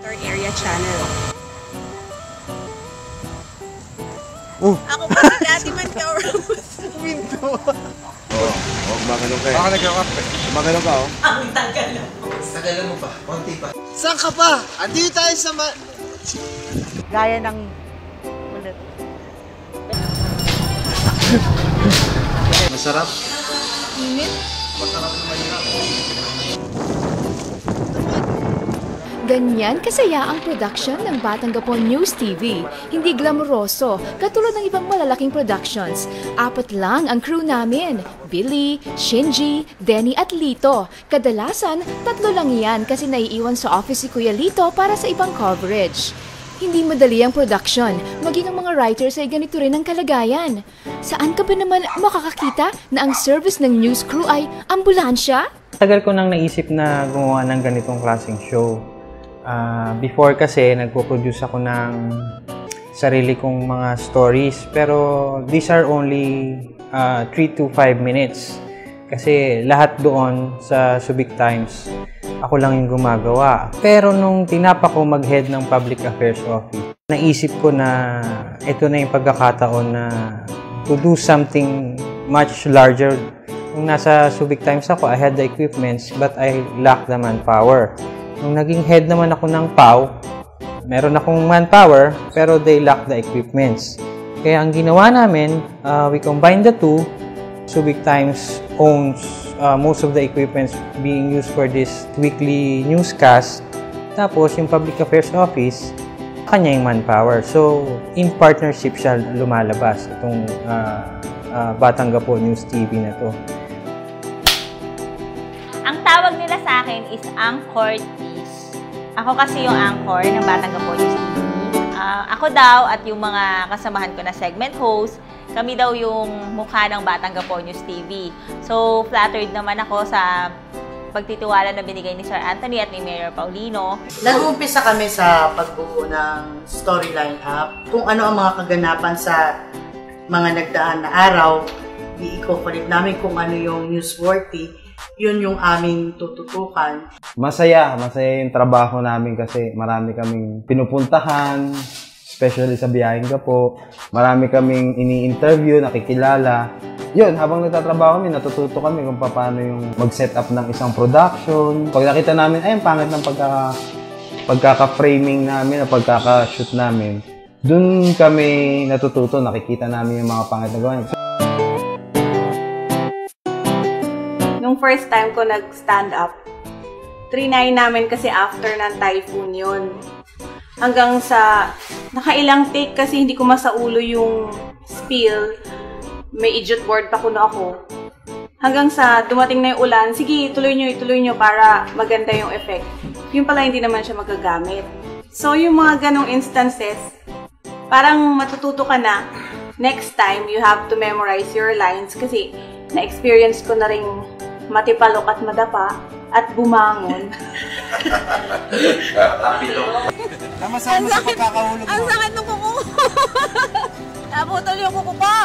Our area channel. Oh. Ako pa si Daddy Man Kauramos. Winto. Maganon ka eh. Baka nagkakape. Maganon ka oh. Ang tagal mo. Tagal mo pa. Konti pa. Saan ka pa? Andito tayo sa Gaya ng ulit. Masarap. Init? Masarap na mahirap. Ganyan kasaya ang production ng Batang Gapon News TV. Hindi glamoroso, katulad ng ibang malalaking productions. 4 lang ang crew namin. Billy, Shinji, Denny at Lito. Kadalasan, 3 lang yan kasi naiiwan sa office si Kuya Lito para sa ibang coverage. Hindi madali ang production, maging ang mga writers ay ganito rin ang kalagayan. Saan ka ba naman makakakita na ang service ng news crew ay ambulansya? Tagal ko nang naisip na gumawa ng ganitong klaseng show. Before kasi, nagpo-produce ako ng sarili kong mga stories. Pero these are only 3 to 5 minutes. Kasi lahat doon sa Subic Times, ako lang yung gumagawa. Pero nung tinapa ko mag-head ng Public Affairs Office, naisip ko na ito na yung pagkakataon na to do something much larger. Nung nasa Subic Times ako, I had the equipments but I lacked the manpower. Nung naging head naman ako ng PAW, meron akong manpower, pero they lack the equipments. Kaya ang ginawa namin, we combine the two. Subic Times owns most of the equipments being used for this weekly newscast. Tapos, yung Public Affairs Office, kanya yung manpower. So, in partnership siya lumalabas, itong Batang Gapon News TV na to. Ang tawag nila sa akin is Anchorties. Ako kasi yung anchor ng Batang Gapon News TV. Ako daw at yung mga kasamahan ko na segment host, kami daw yung mukha ng Batang Gapon News TV. So, flattered naman ako sa pagtitiwala na binigay ni Sir Anthony at ni Mayor Paulino. Nag-uumpisa kami sa pagbuo ng storyline up. Kung ano ang mga kaganapan sa mga nagdaan na araw, i-cover namin kung ano yung newsworthy. Yun yung aming tututukan. Masaya yung trabaho namin kasi marami kaming pinupuntahan, especially sa Biyaheng Gapo. Marami kaming ini-interview, nakikilala. Yun, habang nagtatrabaho kami, natututo kami kung paano yung mag-set up ng isang production. Pag nakita namin, ay, ang pangit ng pagkaka-framing namin, o pagkaka-shoot namin, dun kami natututo, nakikita namin yung mga pangit na gawin. Nung first time ko nag-stand up, 3-9 namin kasi after ng typhoon yun. Hanggang sa nakailang take kasi hindi ko masaulo yung spill. May idiot board pa kuno ako. Hanggang sa dumating na yung ulan, sige, ituloy nyo para maganda yung effect. Yung pala hindi naman siya magagamit. So yung mga ganong instances, parang matututo ka na. Next time, you have to memorize your lines kasi na-experience ko na rin matipalok at madapa at bumangon. Namasama sa pagkakahulog mo. Ang sakit ng kuko! Naputol yung kuko ko!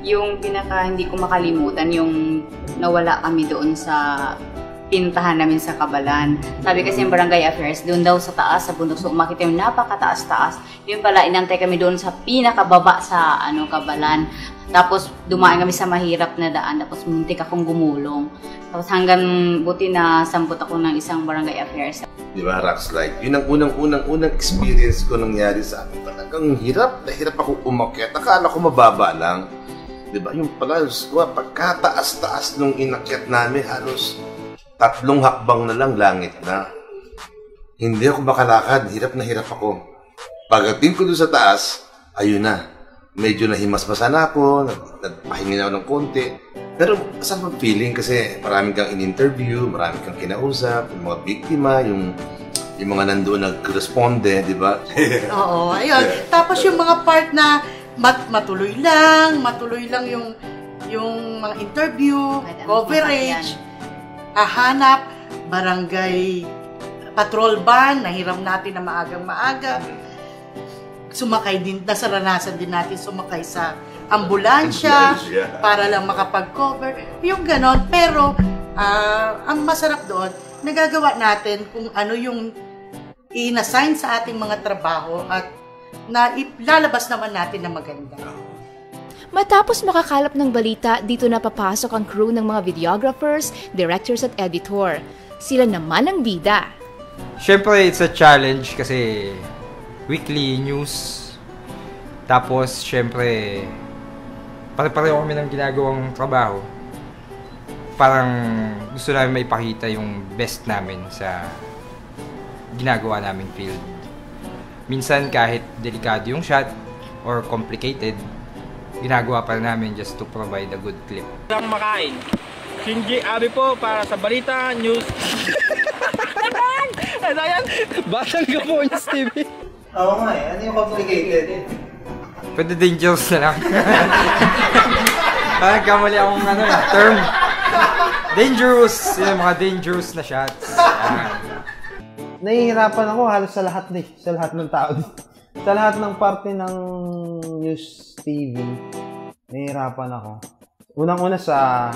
Yung pinaka hindi ko makalimutan, yung nawala kami doon sa pintahan namin sa Kabalan. Sabi kasi yung Barangay Affairs, doon daw sa taas, sa bundok. So umakit yung napakataas-taas. Yun pala, inantay kami doon sa pinakababa sa Kabalan. Tapos dumaan kami sa mahirap na daan. Tapos muntik akong gumulong. Tapos hanggang buti na sampot ako ng isang Barangay Affairs. Di ba, Rockslide? Yun ang unang experience ko nangyari sa akin. Talagang hirap na hirap ako umakyat. Akala ko mababa lang. Di ba? Yung pala, pagkataas-taas nung inakyat namin, halos 3 hakbang na lang langit na. Hindi ako makalakad. Hirap na hirap ako. Pagdating ko doon sa taas, ayun na. Medyo nahimasmasan ako, nagpahingi na ako ng konti. Pero saan ang feeling kasi maraming kang in-interview, maraming kang kinausap, yung mga biktima, yung mga nandoon nag-responde, di ba? Oo, ayun. Tapos yung mga part na matuloy lang yung mga interview, coverage, hahanap, barangay patrol van, nahiram natin na maagang-maaga. Sumakay din, nasaranasan din natin sumakay sa ambulansya para lang makapag-cover. Yung ganon. Pero, ang masarap doon, nagagawa natin kung ano yung i-assign sa ating mga trabaho at na ilalabas naman natin na maganda. Matapos makakalap ng balita, dito na papasok ang crew ng mga videographers, directors at editor. Sila naman ang bida. Siyempre, it's a challenge kasi weekly news. Tapos, siyempre, pare-pareho kami ng ginagawang trabaho. Parang gusto namin maipakita yung best namin sa ginagawa naming field. Minsan, kahit delikado yung shot or complicated, ginagawa pa rin namin just to provide a good clip. Ang makain. Shinji Abe po para sa Balita News. Ano yan? Batang Gapo News TV. Oo nga eh. Ano yung complicated? Pwede dangerous na lang. Parang kamali akong term. Dangerous. Yung mga dangerous na shots. Nahihirapan ako halos sa lahat sa lahat ng tao. Sa lahat ng parte ng News TV, nahihirapan ako. Unang-una sa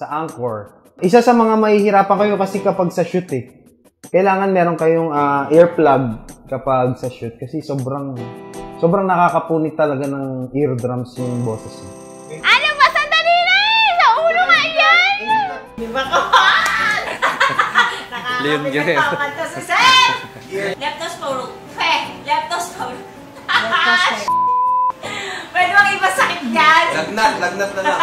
anchor. Isa sa mga mahihirapan kayo kasi kapag sa shoot eh. Kailangan meron kayong earplug kapag sa shoot kasi sobrang nakakapunit talaga ng eardrums yung boses niya. Ano ba? Sandali na eh! Sa ulo nga yan! Di ba ka? Leon Guerrero. Nakakapagod si Seth! Leptosporo. Leptosporo. Pwede bang iba sakit yan? Lagnat na lang.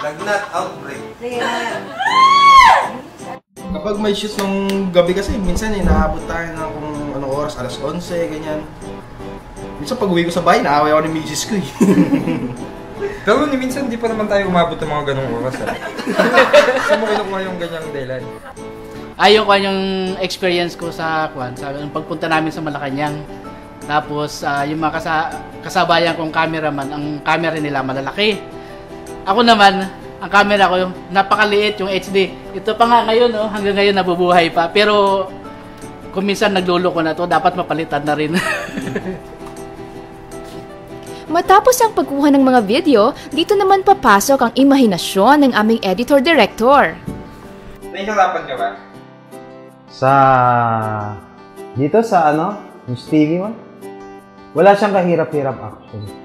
Lagnat outbreak. Kapag may shoot ng gabi kasi, minsan naabot tayo ng kung anong oras, alas 11, ganyan. Minsan pag uwi ko sa bahay, naaway ako ni misis ko eh. Pero minsan di pa naman tayo umabot ng mga ganong oras. Saan mo kinukuha yung ganyang deadline? Ayun ko yung experience ko sa pagpunta namin sa Malacanang. Tapos yung mga kasabayan kong cameraman, ang camera nila malalaki. Ako naman, ang camera ko napakaliit, yung HD. Ito pa nga ngayon, hanggang ngayon nabubuhay pa. Pero kung minsan nagluloko na to, dapat mapalitan na rin. Matapos ang pagkuha ng mga video, dito naman papasok ang imahinasyon ng aming editor-director. Nahihirapan ka ba? Dito sa News TV mo? Wala siyang kahirap-hirap actually.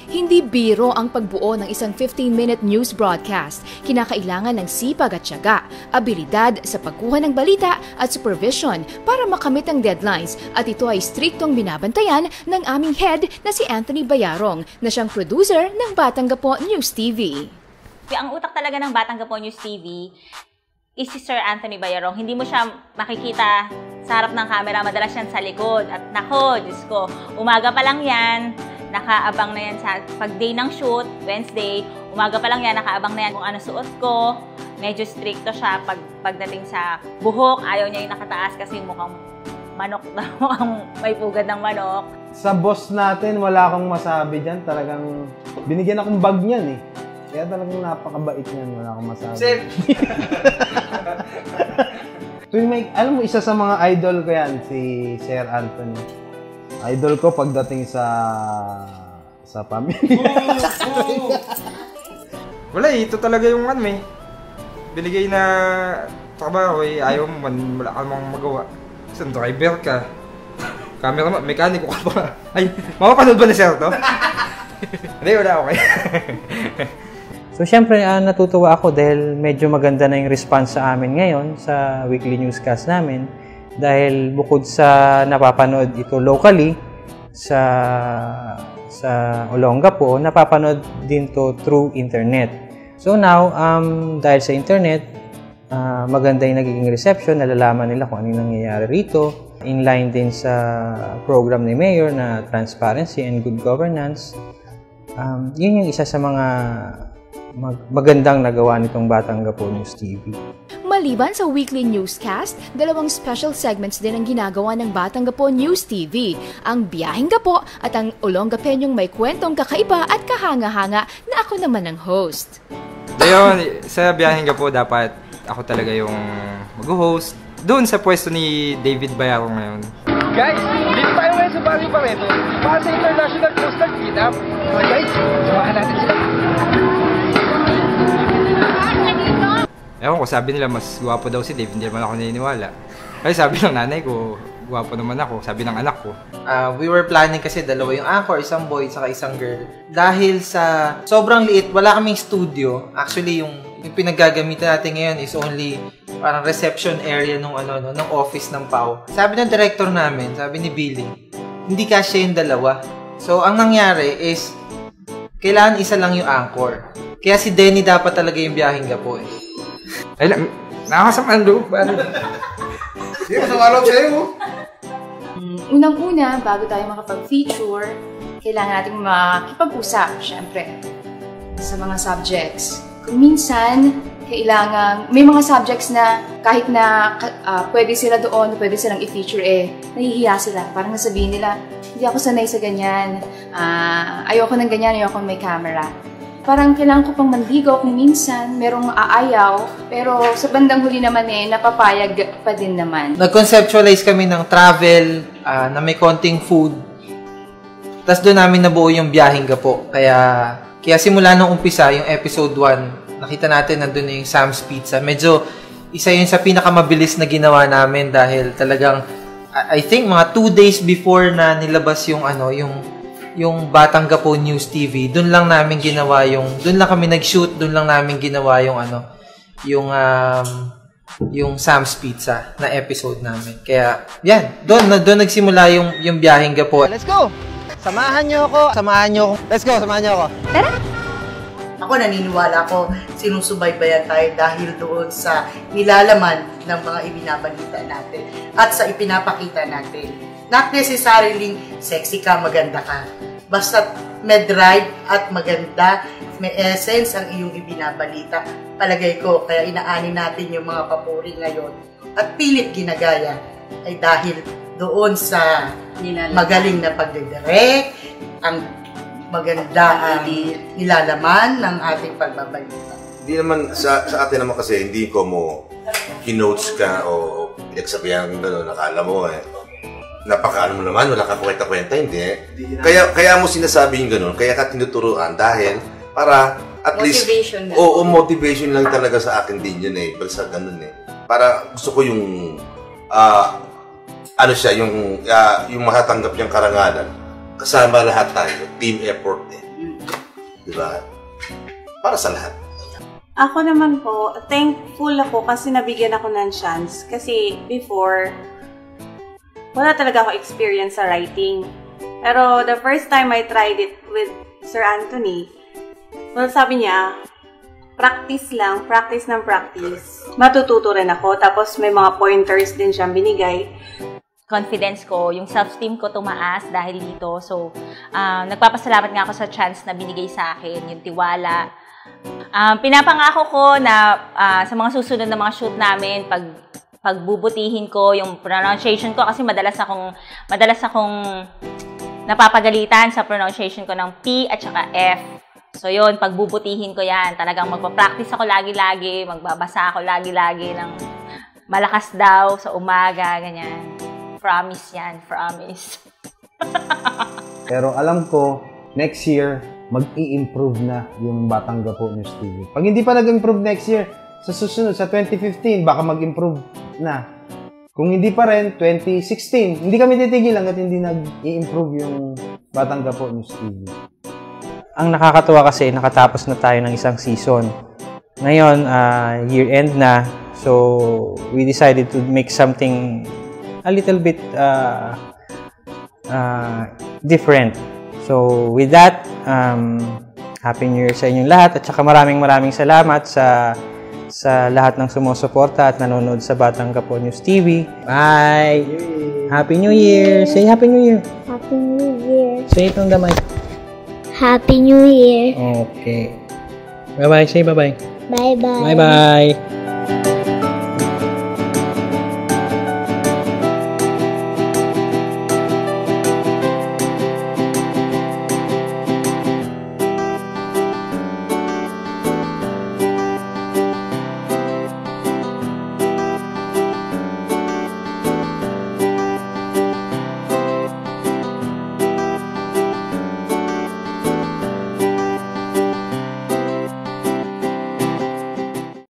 Hindi biro ang pagbuo ng isang 15-minute news broadcast. Kinakailangan ng sipag at tiyaga, abilidad sa pagkuha ng balita at supervision para makamit ang deadlines, at ito ay striktong binabantayan ng aming head na si Anthony Bayarong na siyang producer ng Batang Gapo News TV. Ang utak talaga ng Batang Gapo News TV is si Sir Anthony Bayarong. Hindi mo siya makikita sa harap ng camera, madalas yan sa likod. At nako, Diyos ko, umaga pa lang yan, nakaabang na yan sa pag-day ng shoot, Wednesday, umaga pa lang yan, nakaabang na yan kung ano suot ko. Medyo stricto siya pagdating sa buhok, ayaw niya yung nakataas kasi mukhang manok na, may pugad ng manok. Sa boss natin, wala akong masabi dyan. Talagang binigyan akong bag niyan eh. Kaya talagang napakabait niyan, wala akong masabi. Alam mo, isa sa mga idol ko yan, si Sir Anthony. Idol ko pagdating sa pamilya. Wala eh, ito talaga yung binigay na trabaho eh, ayaw mo, wala ka namang magawa. Isang driver ka, cameraman, mekaniko ka pa. Ay, mapapanood ba ni Sir to? Hindi, wala okay. So, syempre, natutuwa ako dahil medyo maganda na yung response sa amin ngayon sa weekly newscast namin. Dahil bukod sa napapanood ito locally sa Olongapo, napapanood din to through internet. So now, dahil sa internet, maganda yung nagiging reception, nalalaman nila kung ano yung nangyayari rito. In-line din sa program ni Mayor na Transparency and Good Governance. Yun yung isa sa mga magandang nagawa nitong Batang Gapo News TV. Maliban sa weekly newscast, 2 special segments din ang ginagawa ng Batang Gapo News TV, ang Biyaheng Gapo at ang Olongapeñong may kwentong kakaiba at kahanga-hanga na ako naman ang host. Ayun, sa Biyaheng Gapo dapat ako talaga yung mag-host. Doon sa pwesto ni David Bayarong ngayon. Guys, dito tayo ngayon sa Barrio Barreto para sa International Coastal Cleanup. So guys, samahan natin sila. Ewan ko, sabi nila mas gwapo daw si Dave, hindi naman ako naniniwala. Kasi sabi ng nanay ko, gwapo naman ako, sabi ng anak ko. We were planning kasi dalawa yung anchor, isang boy, saka isang girl. Dahil sa sobrang liit, wala kaming studio. Actually, yung pinaggagamitan natin ngayon is only parang reception area nung office ng PAO. Sabi ng director namin, sabi ni Billy, hindi kasya yung dalawa. So, ang nangyari is, kailangan isa lang yung anchor. Kaya si Denny dapat talaga yung biyaheng gapo eh. Ay, nakakasama ang loob. Hindi, masama loob sa'yo. Unang-una, bago tayo makapag-feature, kailangan natin makipag-usap, syempre, sa mga subjects. Kung minsan, kailangan, may mga subjects na kahit na pwede sila doon, pwede silang i-feature nahihiya sila. Parang nasabihin nila, hindi ako sanay sa ganyan, ayoko ng ganyan, ayoko may camera. Parang kailangan ko pang mandigo kung minsan merong aayaw, pero sa bandang huli naman napapayag pa din naman. Nag-conceptualize kami ng travel, na may konting food. Tapos doon namin nabuo yung biyaheng gapo. Kaya simula nung umpisa, yung episode 1, nakita natin nandun na yung Sam's Pizza. Medyo isa yun sa pinakamabilis na ginawa namin dahil talagang, I think mga 2 days before na nilabas yung Batang Gapo News TV, doon lang namin ginawa doon lang kami nag-shoot, doon lang namin ginawa yung Sam's Pizza na episode namin. Kaya, yan, doon nagsimula yung biyaheng gapo. Let's go! Samahan niyo ako. Let's go, samahan niyo ako. Tara! Ako naniniwala ko, sinusubaybayan tayo dahil doon sa nilalaman ng mga ibinabalita natin at sa ipinapakita natin. Not necessarily sexy ka, maganda ka. Basta may drive at maganda, may essence ang iyong ibinabalita. Palagay ko, kaya inaani natin yung mga papuri ngayon at pilit ginagaya ay dahil doon sa magaling na pagdidirect, ang maganda ang nilalaman ng ating pagbabalita. Hindi naman, sa atin naman kasi, hindi ko mo kinotes ka o pinagsabihan gano'n, nakala mo napakaano mo naman, wala ka kwenta-kwenta, hindi. Kaya mo sinasabi yung gano'n, kaya ka tinuturuan dahil para at motivation least, motivation lang talaga sa akin din yun basta gano'n Para gusto ko yung, yung matatanggap niyang karangalan, kasama lahat tayo, team effort Diba? Para sa lahat. Ako naman po, thankful ako kasi nabigyan ako ng chance. Kasi before, wala talaga ako experience sa writing. Pero the first time I tried it with Sir Anthony, well, sabi niya, practice lang, practice ng practice. Matututo rin ako. Tapos may mga pointers din siyang binigay. Confidence ko, yung self-esteem ko tumaas dahil dito. So, nagpapasalamat nga ako sa chance na binigay sa akin, yung tiwala. Pinapangako ko na sa mga susunod na mga shoot namin, pagbubutihin ko yung pronunciation ko kasi madalas akong napapagalitan sa pronunciation ko ng P at saka F. So yun, pagbubutihin ko yan. Talagang magpa-practice ako lagi-lagi, magbabasa ako lagi-lagi ng malakas daw sa umaga, ganyan. Promise yan, promise. Pero alam ko, next year, mag-i-improve na yung Batang Gapo News TV. Pag hindi pa nag-improve next year, sa susunod, sa 2015, baka mag-improve na. Kung hindi pa rin, 2016, hindi kami titigil hanggat hindi nag-i-improve yung Batang Gapo News TV. Ang nakakatuwa kasi, nakatapos na tayo ng isang season. Ngayon, year-end na. So, we decided to make something a little bit different. So, with that, Happy New Year sa inyong lahat. At saka maraming salamat sa lahat ng sumusuporta at nanonood sa Batang Gapo News TV. Bye! Happy New Year! Say Happy New Year! Happy New Year! Say it on the mic. Happy New Year! Okay. Bye-bye. Say bye-bye. Bye-bye. Bye-bye.